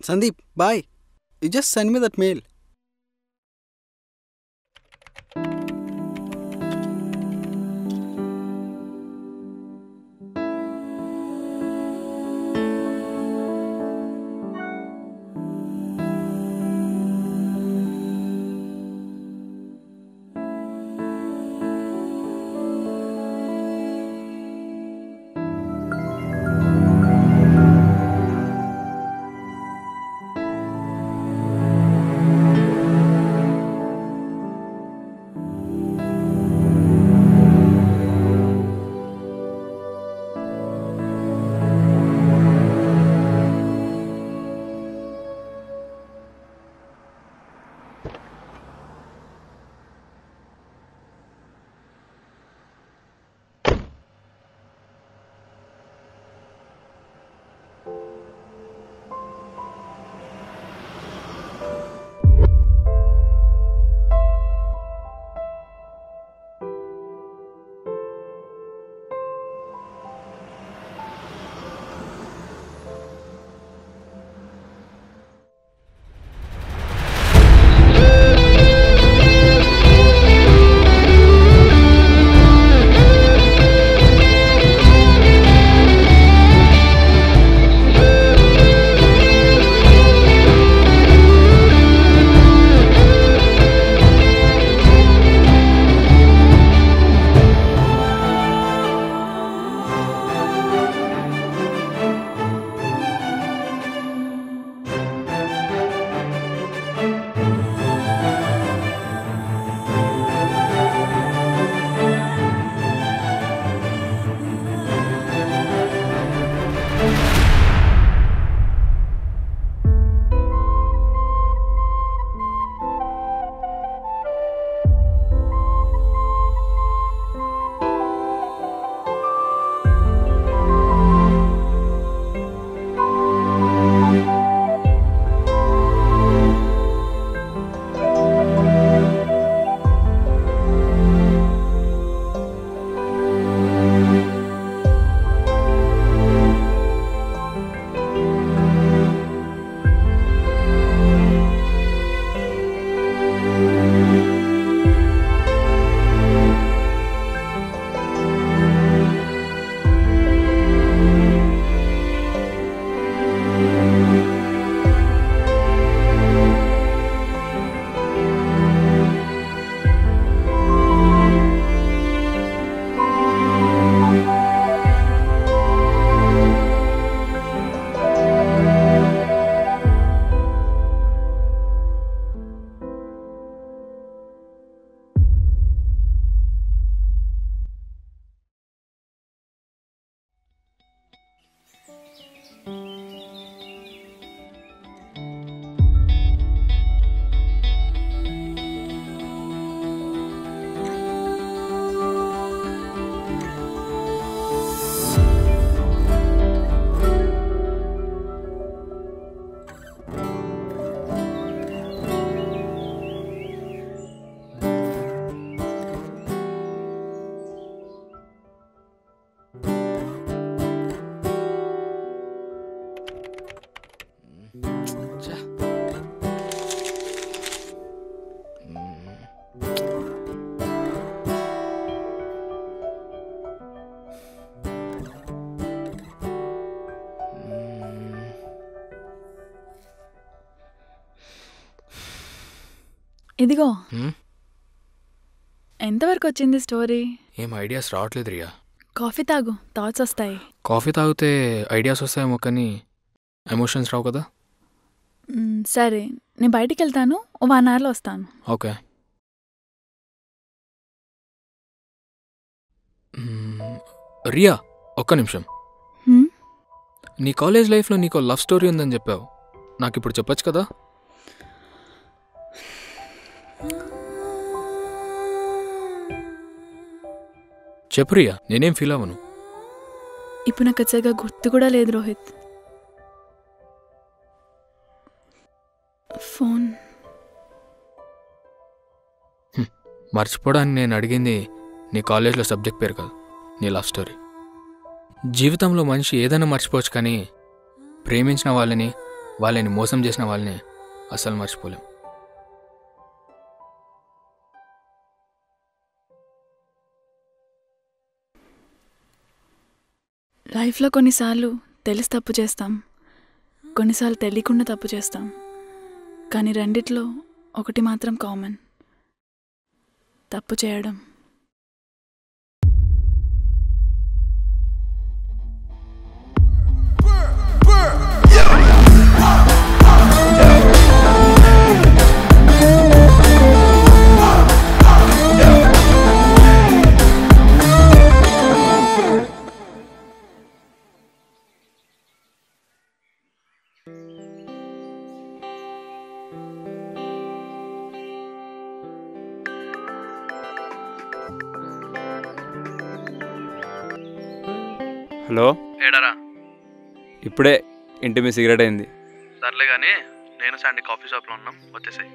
Sandeep, bye. You just send me that mail. ఇదిగో ఎంతవరకు వచ్చింది స్టోరీ? ఏం ఐడియాస్ రావట్లేదు రియా. కాఫీ తాగు, థాట్స్ వస్తాయి. కాఫీ తాగితే ఐడియాస్ వస్తాయేమో కానీ ఎమోషన్స్ రావు కదా. సరే, నేను బయటికి వెళ్తాను, 1 hourలో వస్తాను. ఓకే. రియా, ఒక్క నిమిషం. నీ కాలేజ్ లైఫ్లో నీకు లవ్ స్టోరీ ఉందని చెప్పావు, నాకు ఇప్పుడు చెప్పొచ్చు కదా. చెప్పు రియా, నేనేం ఫీల్ అవ్వను. ఇప్పుడు నాకు వచ్చాక గుర్తు కూడా లేదు రోహిత్. ఫోన్ మర్చిపోవడానికి నేను అడిగింది నీ కాలేజ్లో సబ్జెక్ట్ పేరు కాదు, నీ లవ్ స్టోరీ. జీవితంలో మనిషి ఏదైనా మర్చిపోవచ్చు, కానీ ప్రేమించిన వాళ్ళని వాళ్ళని మోసం చేసిన వాళ్ళని అస్సలు మర్చిపోలేం. లైఫ్లో కొన్నిసార్లు తెలిసి తప్పు చేస్తాం, కొన్నిసార్లు తెలియకుండా తప్పు చేస్తాం. కానీ రెండిట్లో ఒకటి మాత్రం కామన్, తప్పు చేయడం. హలో, ఏడారా? ఇప్పుడే ఇంటి మీ సిగరెట్ అయింది. సర్లే కానీ నేను సండే కాఫీ షాప్లో ఉన్నాం, వచ్చేసాయి.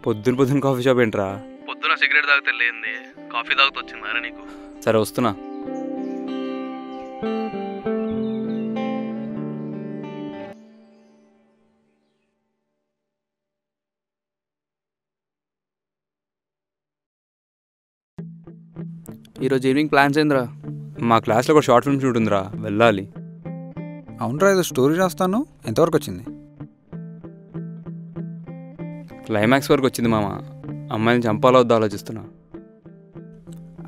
పొద్దున కాఫీ షాప్ ఏంట్రా? పొద్దున సిగరెట్ తాగితే లేనిది కాఫీ తాగుతూ వచ్చింది అరే నీకు. సరే వస్తున్నా. ఈరోజు ఈవినింగ్ ప్లాన్స్ ఏందిరా? మా క్లాస్లో ఒక షార్ట్ ఫిల్మ్ షూట్ ఉందిరా, వెళ్ళాలి. అవునరా, ఏదో స్టోరీ రాస్తాను. ఎంతవరకు వచ్చింది? క్లైమాక్స్ వరకు వచ్చింది మామ. అమ్మాయిని చంపాలో వద్దా ఆలోచిస్తున్నా.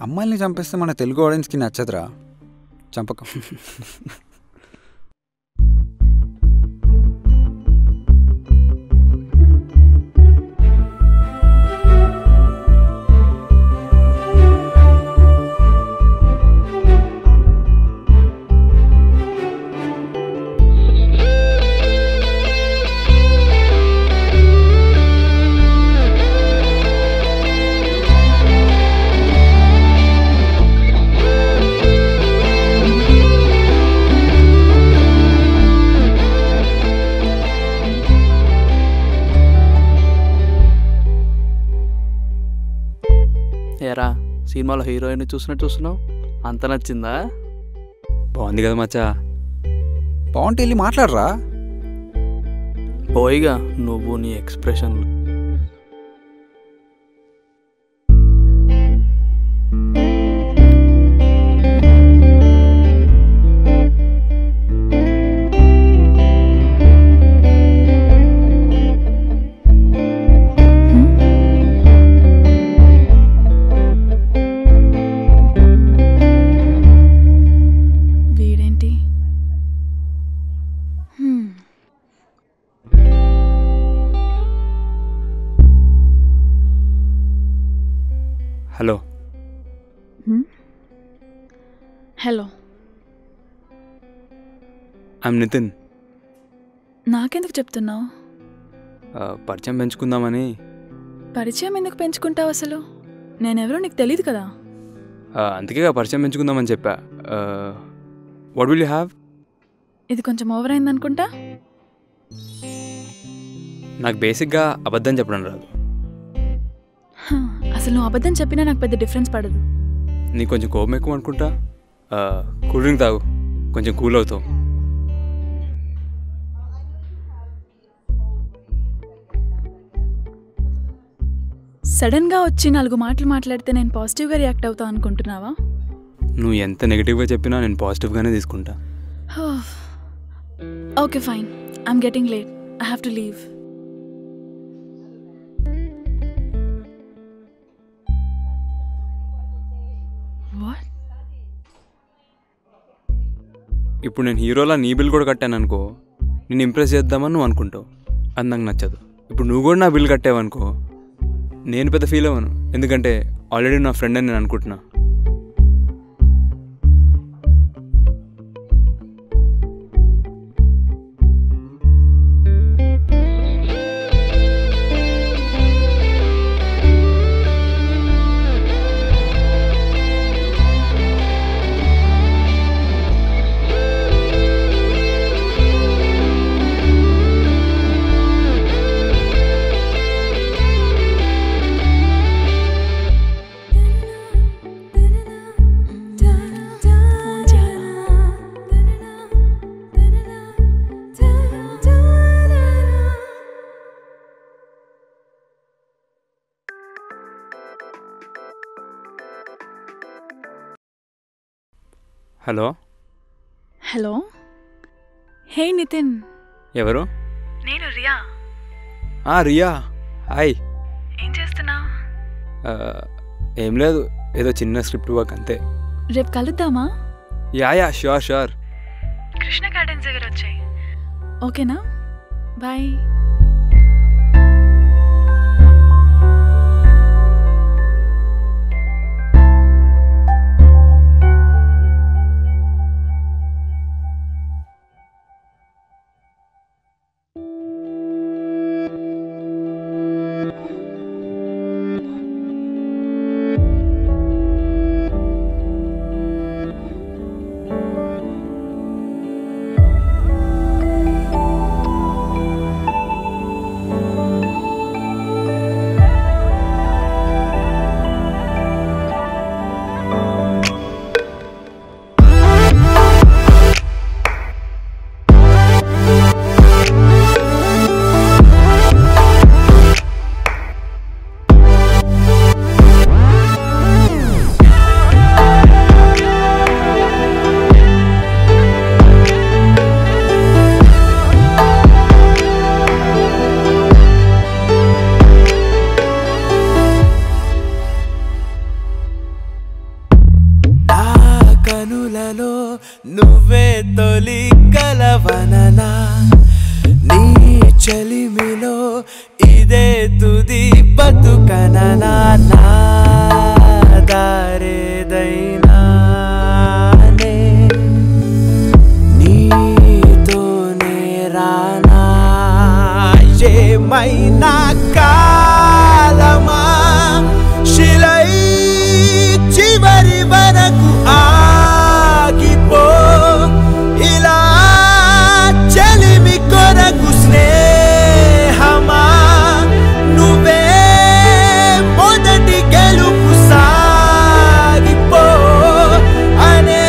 అమ్మాయిల్ని చంపేస్తే మన తెలుగు ఆడియన్స్కి నచ్చదురా, చంపకం. ఏరా, సినిమాలో హీరోయిన్ చూస్తున్నావు, అంత నచ్చిందా? బాగుంది కదా మచ్చా. బాగుంటే వెళ్ళి మాట్లాడరా. పోయిగా నువ్వు నీ ఎక్స్ప్రెషన్లు. వీడేంటి? హలో. Hello, I am Nitin. నాకెందుకు చెప్తున్నావు? పరిచయం పెంచుకుందామని. పరిచయం ఎందుకు పెంచుకుంటావు అసలు? నేనెవరో నీకు తెలియదు కదా. అందుకే పరిచయం పెంచుకుందామని చెప్పా. What will you have? ఇది కొంచెం ఓవర్ అయిందనుకుంటా. నాకు బేసిక్గా అబద్ధం చెప్పడం రాదు. అసలు నువ్వు అబద్ధం చెప్పినా నాకు పెద్ద డిఫరెన్స్ పడదు. నీకు కొంచెం కోపం ఎక్కువ అనుకుంటా. కూల్ డ్రింక్ తాగు, కొంచెం కూల్ అవుతావు. సడన్గా వచ్చి 4 మాటలు మాట్లాడితే నేను పాజిటివ్గా రియాక్ట్ అవుతా అనుకుంటున్నావా? నువ్వు ఎంత నెగిటివ్గా చెప్పినా నేను పాజిటివ్గానే తీసుకుంటా. Okay fine, I'm getting late, I have to leave. What? ఇప్పుడు నేను హీరోలా నీ బిల్ కూడా కట్టాను అనుకో, నేను ఇంప్రెస్ చేద్దామని నువ్వు అనుకుంటావు. అది నాకు నచ్చదు. ఇప్పుడు నువ్వు కూడా నా బిల్ కట్టావనుకో, నేను పెద్ద ఫీల్ అవ్వను, ఎందుకంటే ఆల్రెడీ నా ఫ్రెండ్ అని నేను అనుకుంటున్నా. Hello hello. హే నితిన్. ఎవరు? నేను రియా. రియా, హాయ్. ఏం చేస్తున్నావు? ఏం లేదు, ఏదో చిన్న స్క్రిప్ట్ వర్క్ అంతే. రేపు కలుద్దామా? Yeah sure. కృష్ణ గార్డెన్స్ దగ్గర వచ్చాయి. ఓకేనా? బాయ్. నువ్వే తొలి కలవననా, నీ చలిమిలో ఇదే తుది బతుకననా, నా దారేదైనా నీతోనే రానా, ఏమైనా కాలమా శిలై చివరి వరకు ఆగిపో, ఇలా చలిమి కొరకు స్నేహమా, నువ్వే మొదటి గెలుపు సాగిపో అనే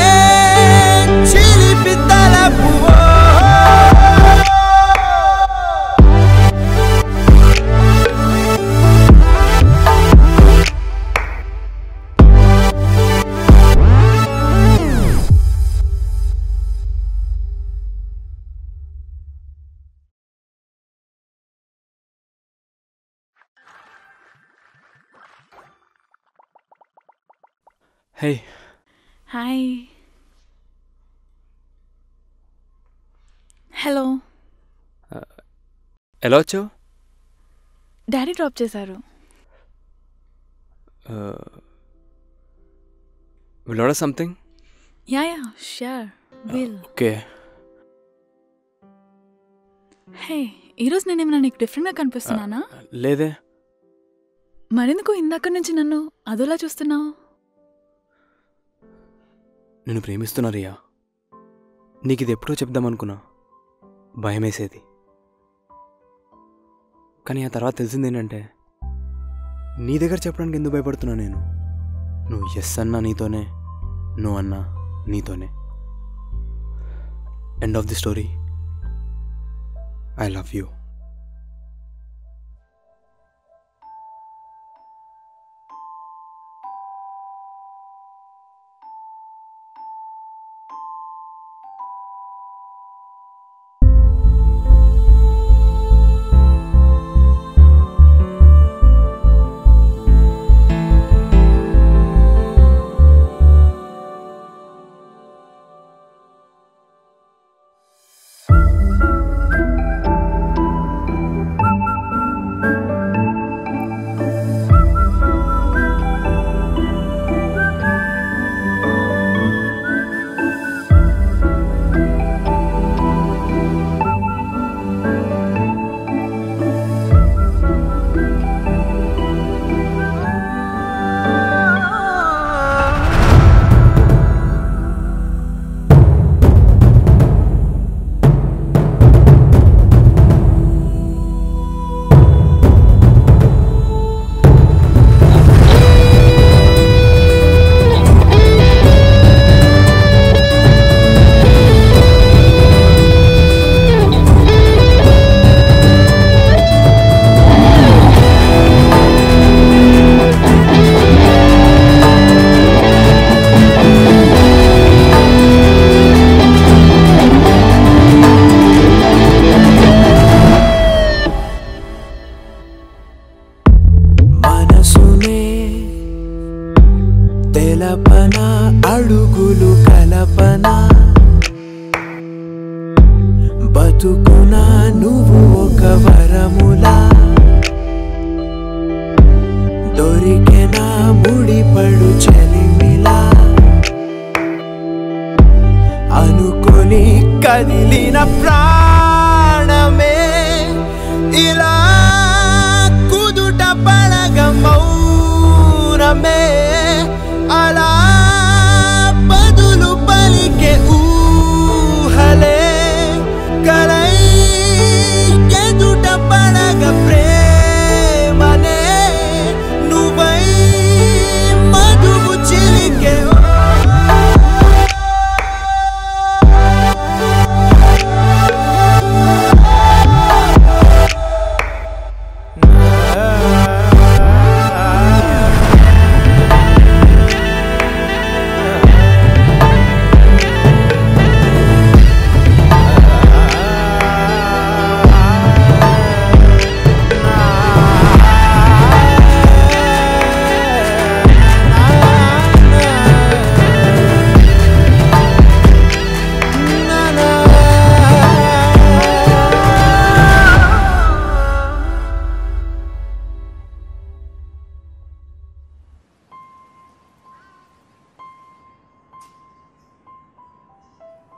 చిలిపి తలపు. హే. హాయ్. హలో. ఎలా వచ్చావు? డాడీ డ్రాప్ చేశారు. Will order something? Yeah sure will. Okay. Hey, ఈరోజు నేనేమన్నా నీకు డిఫరెంట్గా కనిపిస్తున్నానా? లేదే. మరెందుకు ఇందాక నుంచి నన్ను అదోలా చూస్తున్నావు? నేను ప్రేమిస్తున్నా రియా. నీకు ఇది ఎప్పుడో చెప్దామనుకున్నా, భయమేసేది. కానీ ఆ తర్వాత తెలిసిందేంటంటే, నీ దగ్గర చెప్పడానికి ఎందుకు భయపడుతున్నా నేను. నువ్వు ఎస్ అన్నా నీతోనే, నువ్వు అన్నా నీతోనే. End of the story. I love you. తెలపన అడుగులు కలపన బతుకునా నువ్వు ఒక వరములా దొరికెనా ముడిపడు చెలిమిలా అనుకొని కదిలిన ప్రాణమే ఇలా కుదుట పడగ మౌనమే అలా బదులు పలికే ఊహలే కలై ఎదుట పడగ ప్రేమనే నువ్వై మధువు చిలికే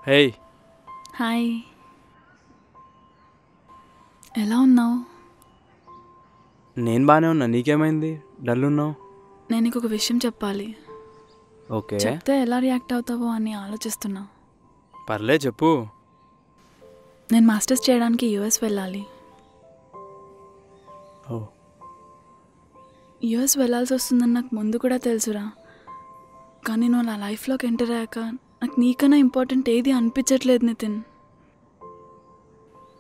హే హాయ్, ఎలా ఉన్నావు? నేను బాగానే ఉన్నా, నీకేమైంది? డల్ ఉన్నావు? నేను నీకు ఒక విషయం చెప్పాలి. ఓకే, చెప్తే ఎలా రియాక్ట్ అవుతావో అని ఆలోచిస్తున్నా. పర్లే చెప్పు. నేను మాస్టర్స్ చేయడానికి యూఎస్ వెళ్ళాలి. ఓ యూఎస్ వెళ్ళాల్సి వస్తుందని నాకు ముందు కూడా తెలుసురా. కానీ నువ్వు నా లైఫ్లోకి ఎంటర్ అయ్యాక నాకు నీకన్నా ఇంపార్టెంట్ ఏది అనిపించట్లేదు నితిన్.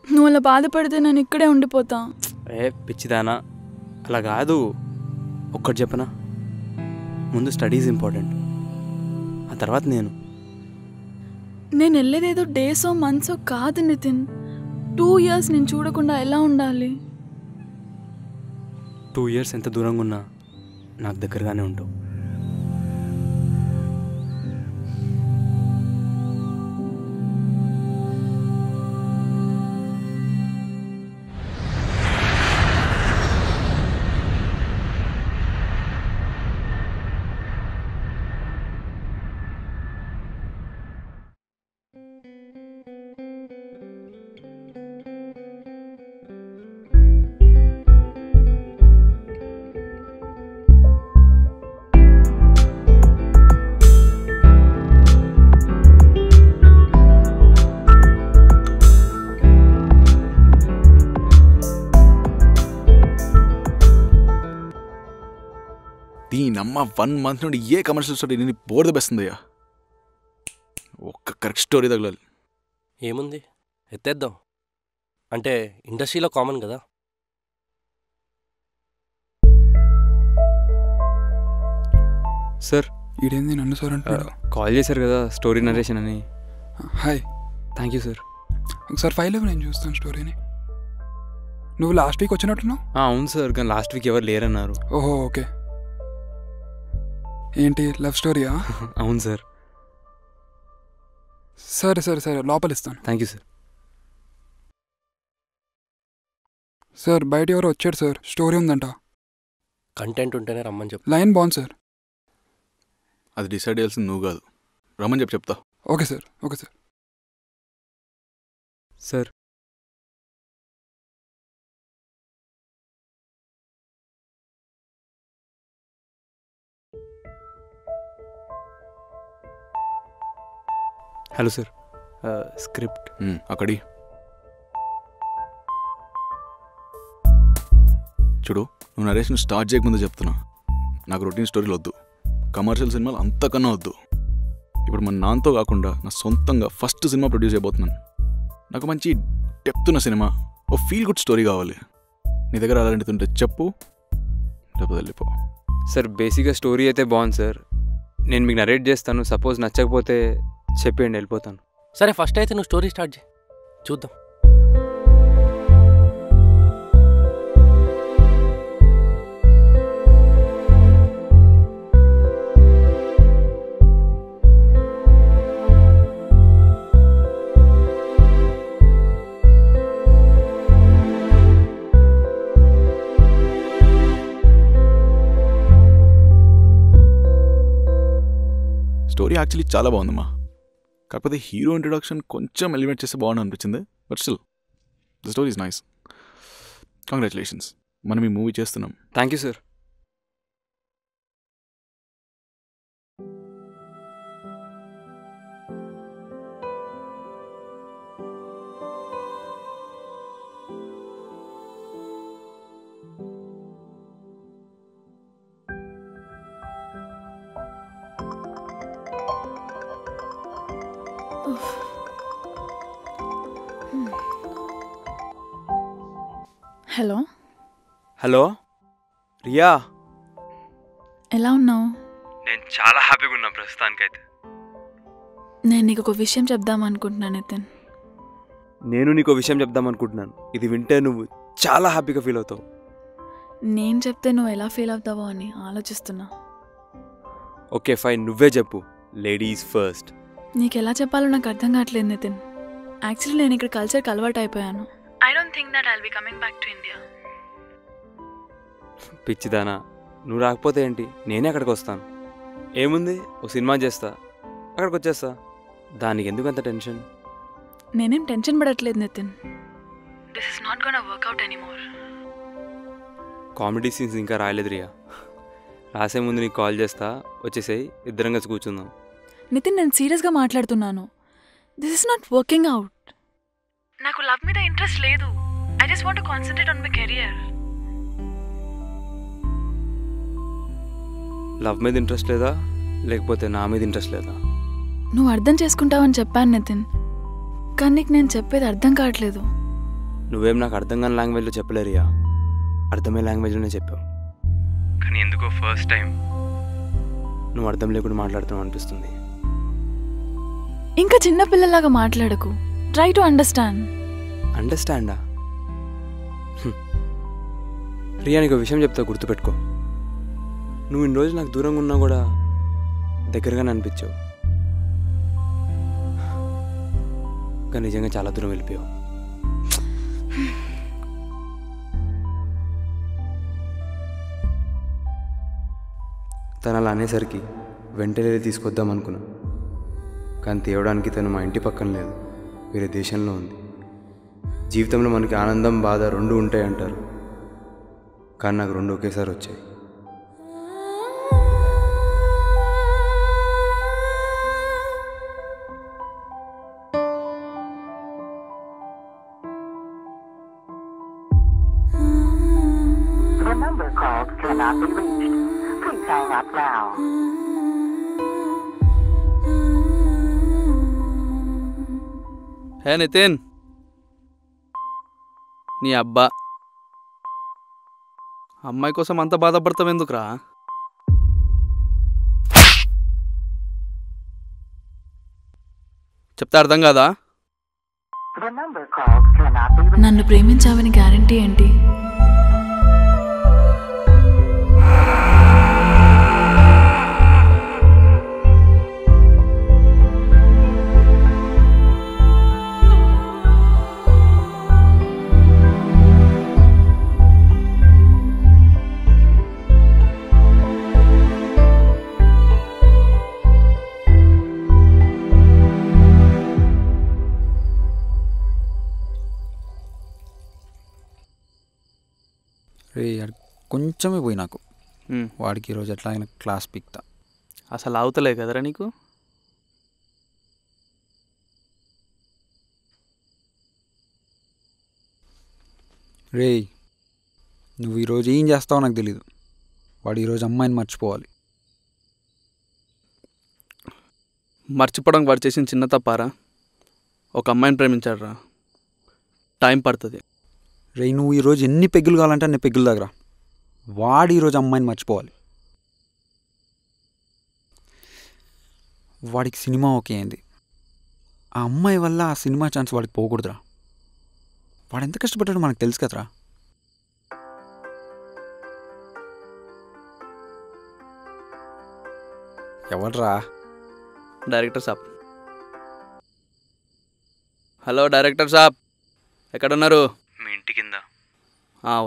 నువ్వు అలా బాధపడితే నేను ఇక్కడే ఉండిపోతా. పిచ్చిదానా, అలా కాదు. ఒక్కటి చెప్పనా, ముందు స్టడీస్ ఇంపార్టెంట్, ఆ తర్వాత నేను వెళ్ళేదేదో డేసో మంత్సో కాదు నితిన్. 2 years నేను చూడకుండా ఎలా ఉండాలి? 2 years ఎంత దూరంగా ఉన్నా నాకు దగ్గరగానే ఉంటావు. దీనమ్మ 1 month నుండి ఏ కమర్షియల్ స్టోరీ నేను బోర్ దెబ్బేస్తుందయ్యా. ఒక్క కరెక్ట్ స్టోరీ తగలాలి. ఏముంది, ఎత్తేద్దాం. అంటే ఇండస్ట్రీలో కామన్ కదా. సార్, ఈడేంది నన్ను సార్ అంటున్నాడు? కాల్ చేశారు కదా స్టోరీ నరేషన్ అని. Hi, thank you sir. ఒకసారి ఫైల్ ఇవ్వు, నేను చూస్తాను స్టోరీని. నువ్వు లాస్ట్ వీక్ వచ్చినట్టున్నావు? అవును సార్, కానీ లాస్ట్ వీక్ ఎవరు లేరన్నారు. ఓహో ఓకే. ఏంటి లవ్ స్టోరీయా? అవును సార్. సరే సరే సరే, లోపల ఇస్తాను. Thank you sir. సార్ బయట ఎవరో వచ్చాడు సార్, స్టోరీ ఉందంట. కంటెంట్ ఉంటేనే రమ్మని చెప్పు. లైన్ బాగుంది సార్. అది డిసైడ్ చేయాల్సింది నువ్వు కాదు, రమ్మని చెప్తా. Okay sir, okay sir. Sir, hello sir, script అక్కడి చూడు, నువ్వు నరేషన్ స్టార్ట్ చేయకముందు చెప్తున్నా, నాకు రొటీన్ స్టోరీలు వద్దు, కమర్షియల్ సినిమాలు అంతకన్నా వద్దు. ఇప్పుడు మన నాన్నతో కాకుండా నా సొంతంగా ఫస్ట్ సినిమా ప్రొడ్యూస్ అయిపోతున్నాను. నాకు మంచి డెప్త్ ఉన్న సినిమా, ఓ ఫీల్ గుడ్ స్టోరీ కావాలి. నీ దగ్గర అలాంటిది ఉంటే చెప్పు, లేకపోతే వెళ్ళిపో. సార్ బేసిక్గా స్టోరీ అయితే బాగుంది సార్, నేను మీకు నరేట్ చేస్తాను. సపోజ్ నచ్చకపోతే చెప్పేయండి, వెళ్ళిపోతాను. సరే, ఫస్ట్ అయితే నువ్వు స్టోరీ స్టార్ట్ చేయి, చూద్దాం. స్టోరీ యాక్చువల్లీ చాలా బాగుందమ్మా. కాకపోతే హీరో ఇంట్రొడక్షన్ కొంచెం ఎలివేట్ చేస్తే బాగుంది అనిపించింది. But still the story is nice. Congratulations, మనం ఈ మూవీ చేస్తున్నాం. Thank you sir. Hello. Hello Riya, ఎలా ఉన్నావు? నేను చాలా హ్యాపీగా ఉన్నా ప్రస్తుతానికైతే. నేను నీకు ఒక విషయం చెప్దాం అనుకుంటున్నాను నితిన్. నేను నీకు విషయం చెప్దాం అనుకుంటున్నాను. ఇది వింటే నువ్వు చాలా హ్యాపీగా ఫీల్ అవుతావు. నేను చెప్తే నువ్వు ఎలా ఫీల్ అవుతావో అని ఆలోచిస్తున్నా. ఓకే ఫైన్, నువ్వే చెప్పు. Ladies first. నీకు ఎలా చెప్పాలో నాకు అర్థం కావట్లేదు నితిన్. యాక్చువల్లీ నేను ఇక్కడ కల్చర్కి అలవాటు అయిపోయాను. I don't think that I'll be coming back to India. పిచ్చిదానా, నువ్వు రాకపోతే ఏంటి, నేనే అక్కడికి వస్తాను. ఏముంది, ఒక సినిమా చేస్తా, అక్కడికి వచ్చేస్తా. దానికి ఎందుకు అంత టెన్షన్? నేనేం టెన్షన్ పడట్లేదు Nitin. This is not gonna work out anymore. Comedy scenes ఇంకా రాయలేదు రియా. రాసే ముందు నీకు కాల్ చేస్తా, వచ్చేసేయి, ఇద్దరం కలిసి కూర్చుందాం. నితిన్, నేను సీరియస్గా మాట్లాడుతున్నాను. This is not working out. నాకు లవ్ మీద ఇంట్రెస్ట్ లేదు. I just want to concentrate on my career. Love మీద ఇంట్రెస్ట్ లేదా, లేకపోతే నా మీద ఇంట్రెస్ట్ లేదా? నువ్వు అర్థం చేసుకుంటావని చెప్పాను నితిన్, కానీ నీకు నేను చెప్పేది అర్థం కావట్లేదు. నువ్వేం నాకు అర్థం కాని లాంగ్వేజ్లో చెప్పలేరియా, అర్థమయ్యే లాంగ్వేజ్లోనే చెప్పావు. కానీ ఎందుకో ఫస్ట్ టైం నువ్వు అర్థం లేకుండా మాట్లాడుతున్నావు అనిపిస్తుంది. ఇంకా చిన్నపిల్లలాగా మాట్లాడకు. Try to understand. అండర్స్టాండా? రియా, నీకు విషయం చెప్తా, గుర్తుపెట్టుకో. నువ్వు ఇన్ని రోజులు నాకు దూరంగా ఉన్నా కూడా దగ్గరగానే అనిపించావు, కానీ నిజంగా చాలా దూరం వెళ్ళిపోయావు. తను అలా అనేసరికి వెంటనే తీసుకొద్దాం అనుకున్నా, కానీ తేవడానికి తను మా ఇంటి పక్కన లేదు, వేరే దేశంలో ఉంది. జీవితంలో మనకి ఆనందం బాధ రెండు ఉంటాయి అంటారు, కానీ నాకు రెండు ఒకేసారి వచ్చాయి. The number called cannot be reached. Please hang up now. హే నితిన్, నీ అబ్బా అమ్మాయి కోసం అంత బాధపడతావు ఎందుకురా? చెప్తే అర్థం కాదా? The number called cannot be reached. నన్ను ప్రేమించావని గ్యారంటీ ఏంటి? కొంచెమే పోయి నాకు వాడికి ఈరోజు ఎట్లా అయినా క్లాస్ పిక్తా. అసలు అవుతలే కదరా నీకు? రే, నువ్వు ఈరోజు ఏం చేస్తావో నాకు తెలీదు. వాడు ఈరోజు అమ్మాయిని మర్చిపోవాలి. మర్చిపోవడం వాడు చేసిన చిన్న తప్పారా? ఒక అమ్మాయిని ప్రేమించాడు రా, టైం పడుతుంది. రే, నువ్వు ఈరోజు ఎన్ని పెగ్గులు కావాలంటే అన్ని పెగ్గుల దగ్గర వాడు ఈరోజు అమ్మాయిని మర్చిపోవాలి. వాడికి సినిమా ఓకే అయింది. ఆ అమ్మాయి వల్ల ఆ సినిమా ఛాన్స్ వాడికి పోకూడదురా. వాడు ఎంత కష్టపడ్డాడో మనకు తెలుసు కదరా. ఎవడ్రా? డైరెక్టర్ సాబ్. హలో డైరెక్టర్ సాబ్, ఎక్కడున్నారు? మీ ఇంటి కింద.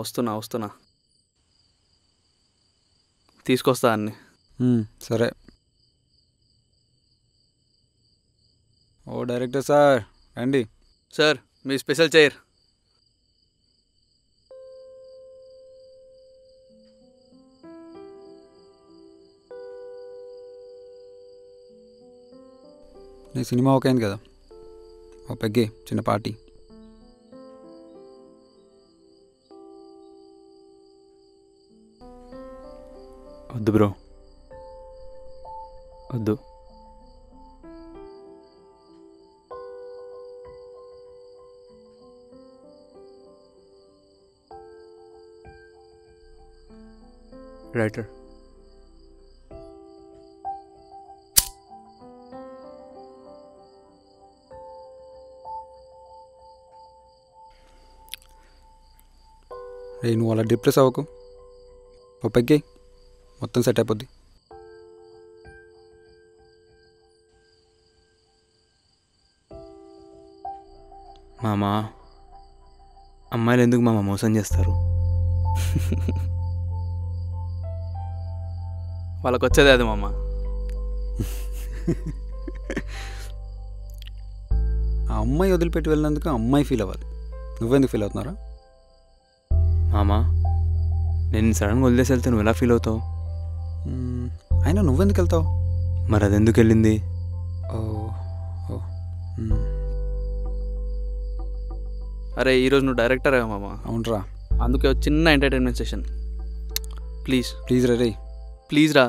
వస్తున్నా తీసుకొస్తా అన్ని. సరే. ఓ డైరెక్టర్ సార్ రండి. సార్ మీ స్పెషల్ చైర్. నీ సినిమా ఓకే అయింది కదా, ఓ పెగ్గే చిన్న పార్టీ. వద్దు బ్రో, వద్దు. రైటర్ రే నువ్వు అలా డిప్రెస్ అవ్వకు, ఓ పెగ్గే మొత్తం సెట్ అయిపోద్ది. మామా, అమ్మాయిలు ఎందుకు మామ మోసం చేస్తారు? వాళ్ళకి వచ్చేది అది మామ. ఆ అమ్మాయి వదిలిపెట్టి వెళ్ళినందుకు అమ్మాయి ఫీల్ అవ్వాలి, నువ్వెందుకు ఫీల్ అవుతున్నారా? మామా, నేను సడన్గా వదిలేసి వెళ్తే నువ్వు ఎలా ఫీల్ అవుతావు? అయినా నువ్వెందుకు వెళ్తావు? మరి అది ఎందుకు వెళ్ళింది? ఓ ఓ అరే ఈరోజు నువ్వు డైరెక్టరే మామ. అవునరా. అందుకే ఒక చిన్న entertainment session please. Please ray. Please రా.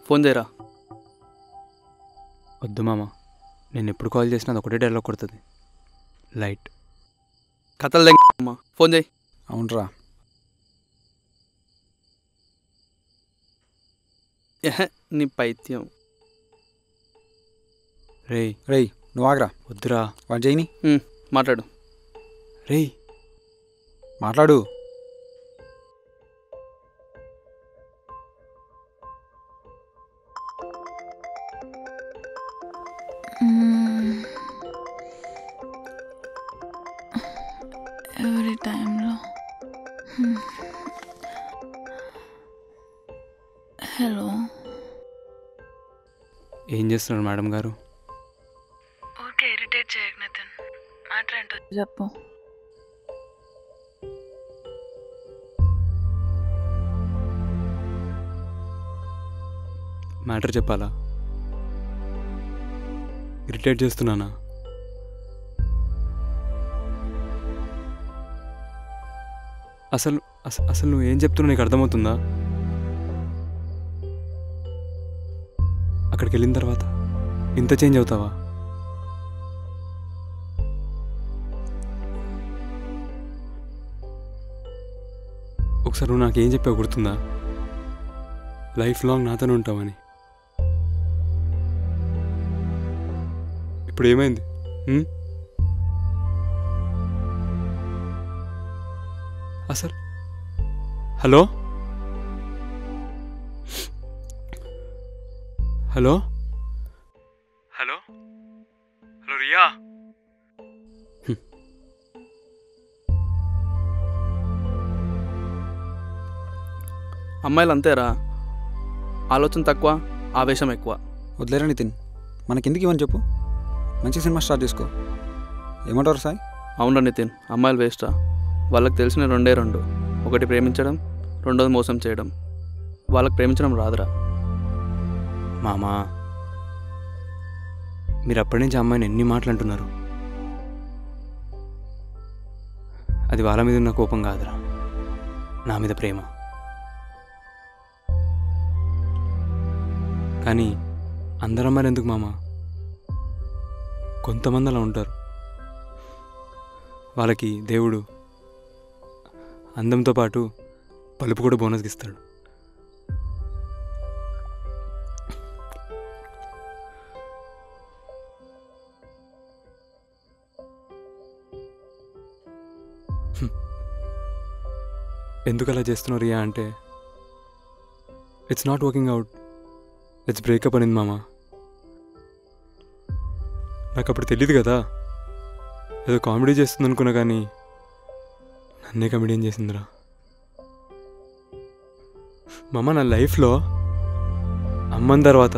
ఫోన్ చేయరా. వద్దు మామ, నేను ఎప్పుడు కాల్ చేసినా అది ఒకటే డైలాగ్ కొడుతుంది, లైట్. కథలు అమ్మా, ఫోన్ చేయి. అవునరా. నీ పైత్యం. రేయ్ రేయ్ నువ్వు ఆగరా. వద్దురా. వాడు చేయని మాట్లాడు. రేయ్ మాట్లాడు. ఎవరి టైంలో. హలో, ఏం చేస్తున్నారు మేడం గారు? ఓకే ఇరిటేట్ చేయకు నితిన్, మ్యాటర్ ఏంటో చెప్పు. మ్యాటర్ చెప్పాలా? ఇరిటేట్ చేస్తున్నానా? అసలు అసలు నువ్వు ఏం చెప్తున్నావు నీకు అర్థమవుతుందా? అక్కడికి వెళ్ళిన తర్వాత ఇంత చేంజ్ అవుతావా? ఒకసారి నువ్వు నాకేం చెప్పావు గుర్తుందా? లైఫ్ లాంగ్ నాతోనే ఉంటావని. ఇప్పుడు ఏమైంది? అసలు hello hello hello hello Riya. అమ్మాయిలు అంతేరా, ఆలోచన తక్కువ, ఆవేశం ఎక్కువ. వదిలేరా నితిన్, మనకెందుకు ఇవని చెప్పు. మంచి సినిమా స్టార్ట్ చేసుకో. ఏమంటారు సాయి? అవునరా నితిన్, అమ్మాయిలు వేస్టా. వాళ్ళకి తెలిసిన రెండే రెండు, ఒకటి ప్రేమించడం, రెండోది మోసం చేయడం. వాళ్ళకి ప్రేమించడం రాదురా. మామా, మీరు అప్పటి నుంచి అమ్మాయిని ఎన్ని మాటలు అంటున్నారు. అది వాళ్ళ మీద ఉన్న కోపం కాదురా, నా మీద ప్రేమ. కానీ అందరు అమ్మాయిలు ఎందుకు మామ? కొంతమంది అలా ఉంటారు. వాళ్ళకి దేవుడు అందంతో పాటు పలుపు కూడా బోనస్కి ఇస్తాడు. ఎందుకు అలా చేస్తున్నారు రియా అంటే it's not working out, it's breakup అనింది మామ. నాకు అప్పుడు తెలియదు కదా, ఏదో కామెడీ చేస్తుంది అనుకున్నా, కానీ నన్నే కామెడీని చేసిందిరా. మామ నా లైఫ్లో అమ్మని తర్వాత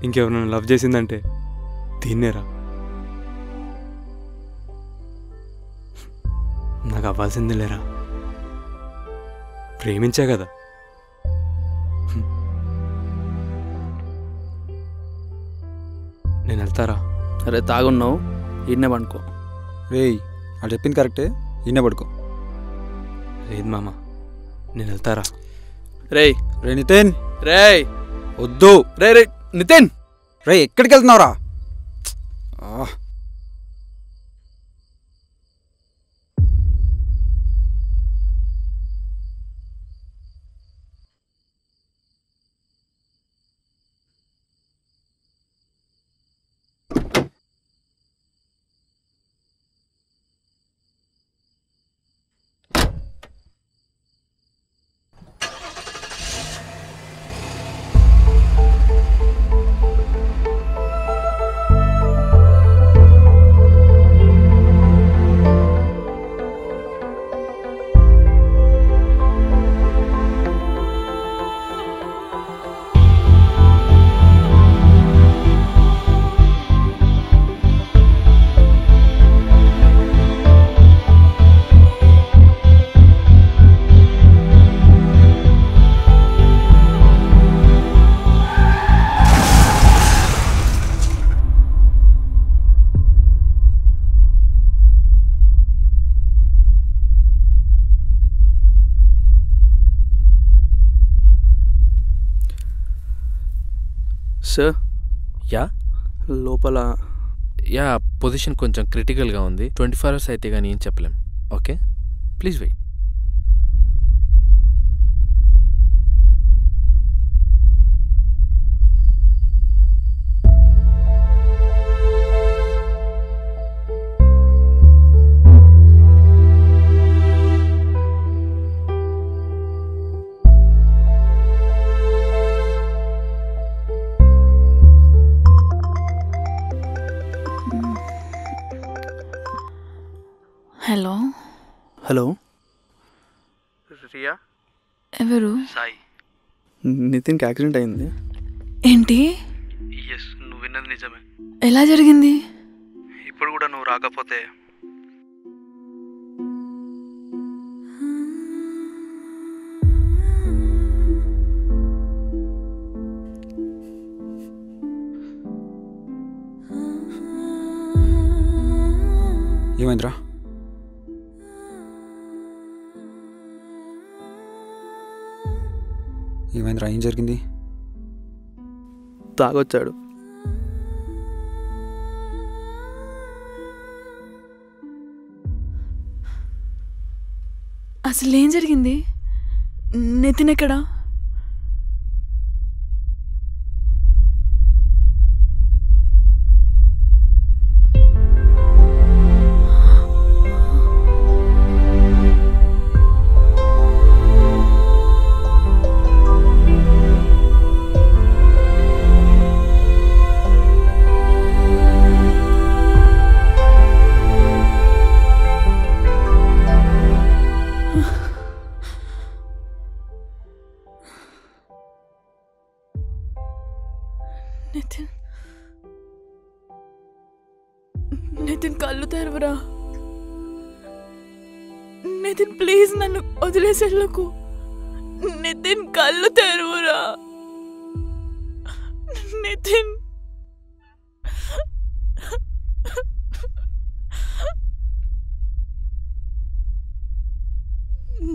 ఇంకెవరైనా లవ్ చేసిందంటే దీన్నేరా. నాకు అవ్వాల్సిందే లేరా, ప్రేమించా కదా. నేను వెళ్తారా? అరే తాగున్నావు, ఈయన్నే పండుకో. రేయ్ అది చెప్పింది కరెక్టే, ఈయనే పడుకో. లేదు మామ, నేను వెళ్తారా? రేయ్ రే నితిన్, రేయ్ వద్దు. రే రే నితిన్, రే ఎక్కడికి వెళ్తున్నావురా? సార్ యా లోపల యా పొజిషన్ కొంచెం క్రిటికల్గా ఉంది. 24 hours అయితే కానీ ఏం చెప్పలేం. Okay please wait. Hello hello Riya, ఎవరు? సాయి. నితిన్కి యాక్సిడెంట్ అయింది. ఏంటి? ఎస్, నువ్వు విన్నది నిజమే. ఎలా జరిగింది? ఇప్పుడు కూడా నువ్వు రాకపోతే ఏమైందిరా? ఏమైందిరా? ఏం జరిగింది? తాగొచ్చాడు. అసలు ఏం జరిగింది? నితిన్ ఎక్కడా? నితిన్ కళ్ళు తెరవరా. నితిన్ ప్లీజ్ నన్ను వదిలేసి వెళ్ళకు. నితిన్ కళ్ళు తెరవరా. నితిన్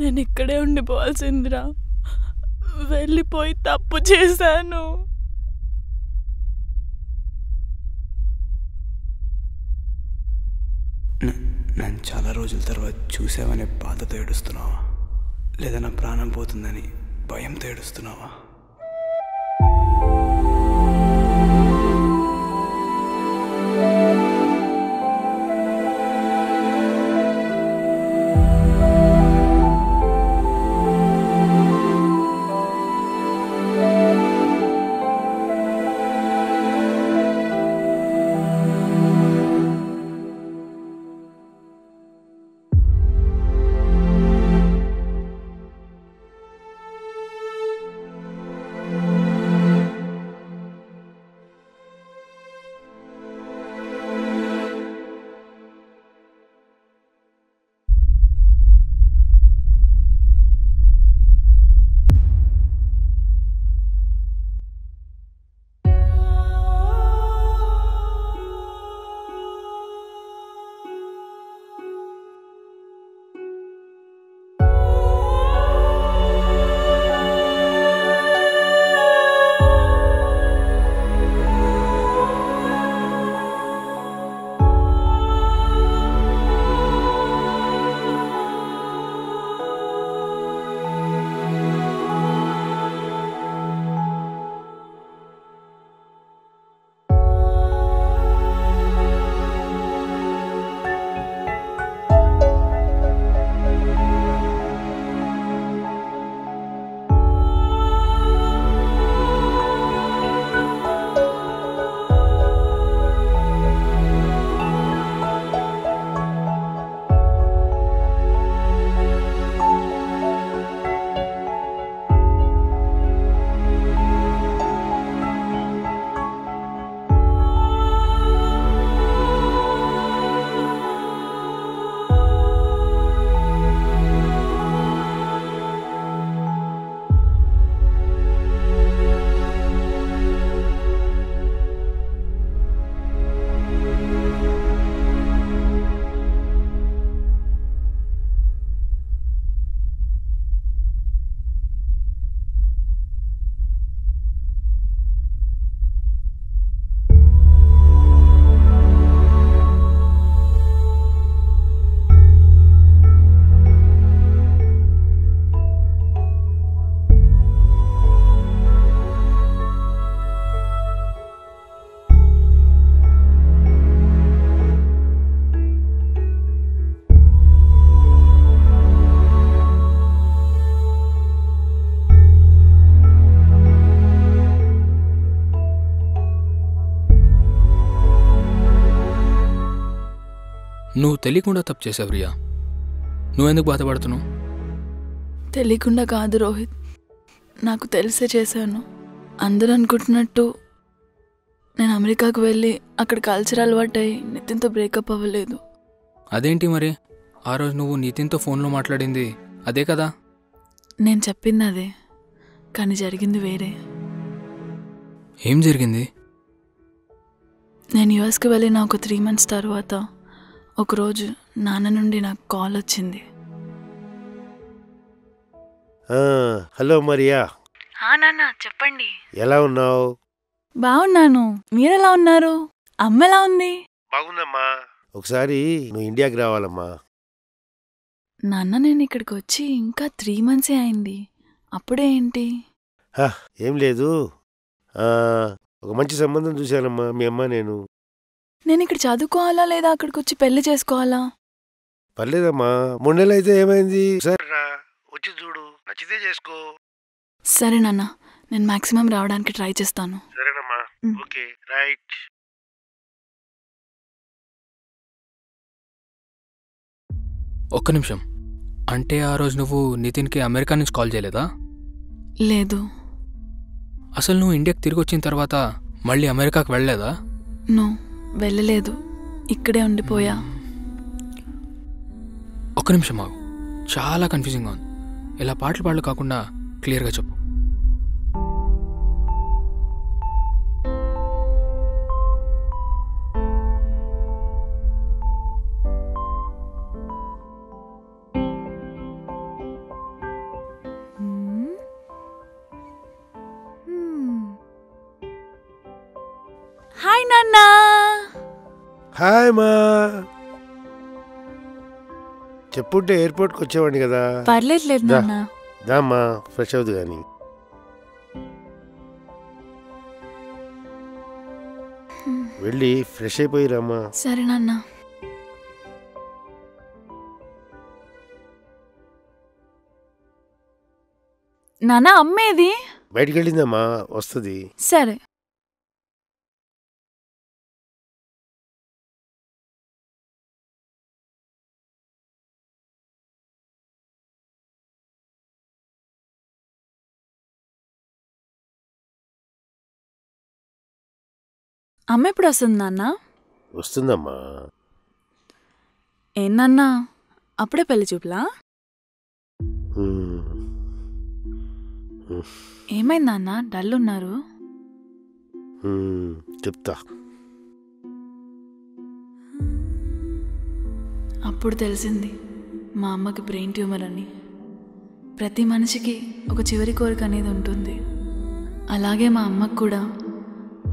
నేను ఇక్కడే ఉండిపోవాల్సిందిరా. వెళ్ళిపోయి తప్పు చేశాను. నన్ను చాలా రోజుల తర్వాత చూసావనే బాధతో ఏడుస్తున్నావా, లేదా నా ప్రాణం పోతుందని భయంతో ఏడుస్తున్నావా? నువ్వు తెలియకుండా తప్పు చేసావు రియా. నువ్వెందుకు బాధపడుతున్నావు? తెలియకుండా కాదు రోహిత్, నాకు తెలిసే చేశాను. అందరూ అనుకుంటున్నట్టు నేను అమెరికాకు వెళ్ళి అక్కడ కల్చర్ అలవాటై నితిన్తో బ్రేకప్ అవ్వలేదు. అదేంటి మరి ఆ రోజు నువ్వు నితిన్తో ఫోన్లో మాట్లాడింది అదే కదా? నేను చెప్పింది అదే, కానీ జరిగింది వేరే. ఏం జరిగింది? నేను యుఎస్కి వెళ్ళిన ఒక 3 months తర్వాత ఒకరోజు నాన్న నుండి నాకు కాల్ వచ్చింది. హలో మరియా. నాన్న చెప్పండి. ఎలా ఉన్నావు? బాగున్నాను, మీరెలా ఉన్నారు? అమ్మ ఎలా ఉంది? బాగుందమ్మా. ఒకసారి నువ్వు ఇండియాకి రావాలమ్మా. నాన్న నేను ఇక్కడికి వచ్చి ఇంకా 3 months అయింది, అప్పుడే ఏంటి? ఏం లేదు, ఒక మంచి సంబంధం చూశానమ్మా. మీ అమ్మ నేను ఇక్కడ చదువుకోవాలా లేదా అక్కడికి వచ్చి పెళ్లి చేసుకోవాలా? పర్లేదమ్మా, 3 నెలలు అయితే ఏమైంది? సరే వచ్చి చూడు, నచ్చితే చేసుకో. సరే నాన్న, నేను మాక్సిమం రావడానికి ట్రై చేస్తాను. సరేనమ్మా, ఓకే రైట్. ఒక్క నిమిషం, అంటే ఆ రోజు నువ్వు నితిన్కి అమెరికా నుంచి కాల్ చేయలేదా? లేదు. అసలు నువ్వు ఇండియాకి తిరిగి వచ్చిన తర్వాత మళ్ళీ అమెరికాకి వెళ్ళలేదా? నో, వెళ్ళలేదు, ఇక్కడే ఉండిపోయా. ఒక్క నిమిషం ఆగు, చాలా కన్ఫ్యూజింగ్గా ఉంది. ఇలా పాటలు పాటలు కాకుండా క్లియర్గా చెప్పు. హాయ్ నాన్న. హాయ్ మా. చెప్పుంటే ఎయిర్పోర్ట్కి వచ్చేవాడిని కదా. పర్లేదు నాన్న. దామ్మా, ఫ్రెష్ అవుదు కానీ. వెళ్ళి ఫ్రెష్ అయిపోయి రామ్మా. సరే నాన్న. నాన్న అమ్మేది? బయటికి వెళ్ళిందమ్మా, వస్తుంది. సరే. అమ్మ ఎప్పుడు వస్తుంది నాన్న? వస్తుందమ్మా. ఏనన్నా అప్పుడే పెళ్లి చూపులా? ఏమైంది నాన్న, డల్ ఉన్నారు? చెప్తా. అప్పుడు తెలిసింది మా అమ్మకి బ్రెయిన్ ట్యూమర్ అని. ప్రతి మనిషికి ఒక చివరి కోరిక అనేది ఉంటుంది. అలాగే మా అమ్మకు కూడా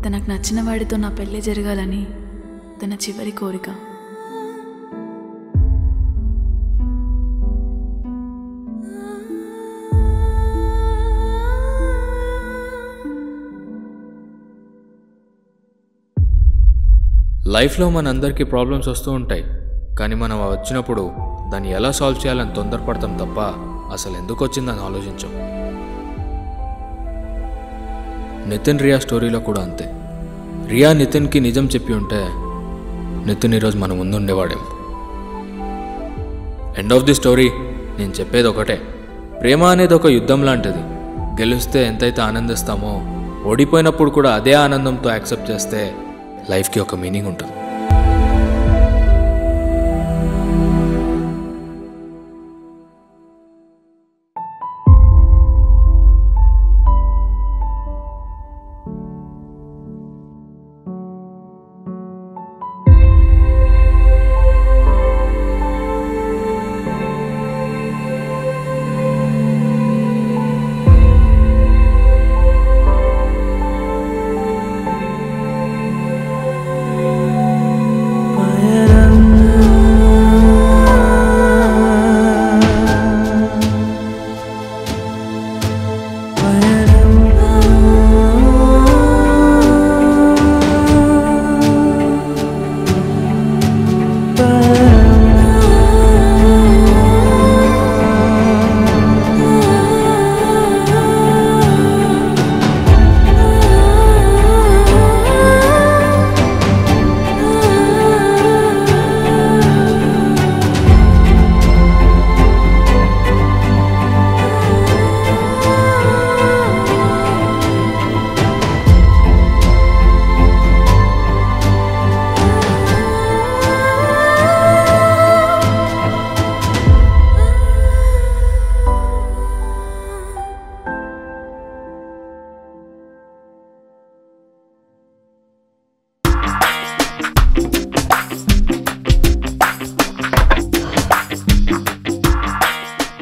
తనకు నచ్చిన వాడితో నా పెళ్ళి జరగాలని తన చివరి కోరిక. లైఫ్లో మనందరికీ ప్రాబ్లమ్స్ వస్తూ ఉంటాయి, కానీ మనం వచ్చినప్పుడు దాన్ని ఎలా సాల్వ్ చేయాలని తొందరపడతాం తప్ప అసలు ఎందుకు వచ్చిందని ఆలోచించాం. నితిన్ రియా స్టోరీలో కూడా అంతే. రియా నితిన్కి నిజం చెప్పి ఉంటే నితిన్ ఈరోజు మన ముందు ఉండేవాడేమో. ఎండ్ ఆఫ్ ది స్టోరీ నేను చెప్పేది ఒకటే, ప్రేమ అనేది ఒక యుద్ధం లాంటిది. గెలిస్తే ఎంతైతే ఆనందిస్తామో ఓడిపోయినప్పుడు కూడా అదే ఆనందంతో యాక్సెప్ట్ చేస్తే లైఫ్కి ఒక మీనింగ్ ఉంటుంది.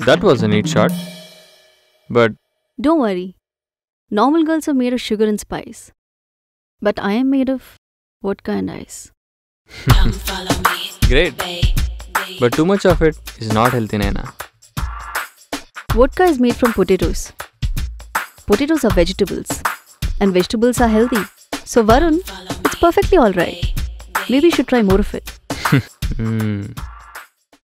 That was a neat shot. But Don't worry. Normal girls are made of sugar and spice. But I am made of vodka and ice. great. But too much of it is not healthy, Naina. Vodka is made from potatoes. Potatoes are vegetables. And vegetables are healthy. So Varun, it's perfectly alright. Maybe you should try more of it.